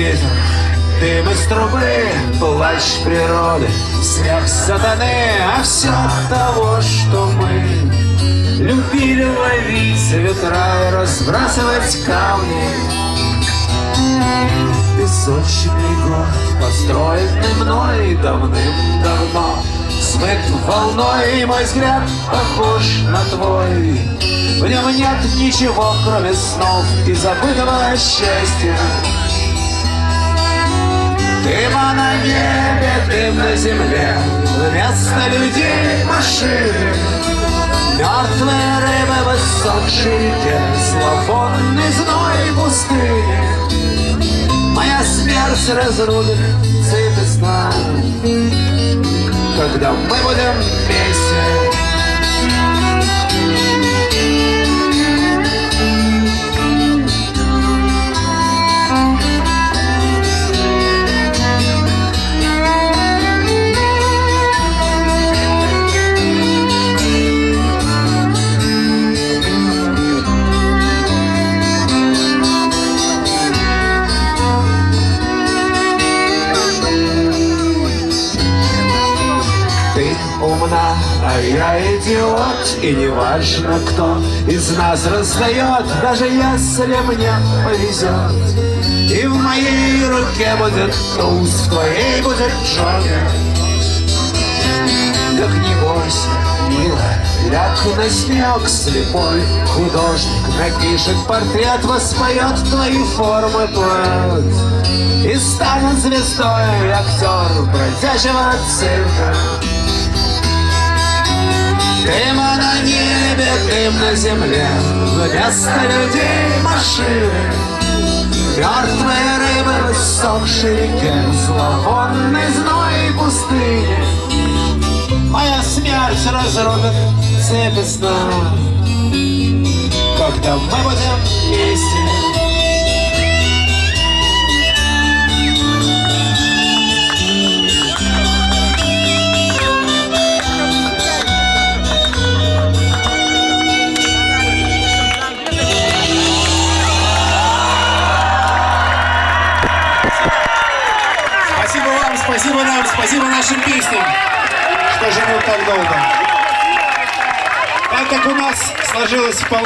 ветер, дым из трубы, плач природы, смех сатаны, а все от того, что мы любили ловить ветра и разбрасывать камни. Песочный город, построенный мной давным-давно, смыт волной, и мой взгляд похож на твой. В нем нет ничего, кроме снов и забытого счастья. Дыма на небе, дым на земле, вместо людей машины, мертвые рыбы в иссохшей реке, зловонный зной пустыни. Моя смерть разрубит цепи сна, когда мы будем вместе. Умна, а я идиот, и не важно, кто из нас раздает, даже если мне повезет. И в моей руке будет туз, в твоей будет джокер. Так не бойся, милая, ляг на снег, слепой художник напишет портрет, воспоет твои формы поэт и станет звездой актер бродячего цирка. Дыма на небе, дым на земле, вместо людей машины, мертвые рыбы в иссохшей реке, зловонный зной пустыни. Моя смерть разрубит цепи сна, когда мы будем вместе. Спасибо вам, спасибо нам, спасибо нашим песням, что живут так долго. Так как у нас сложилось вполне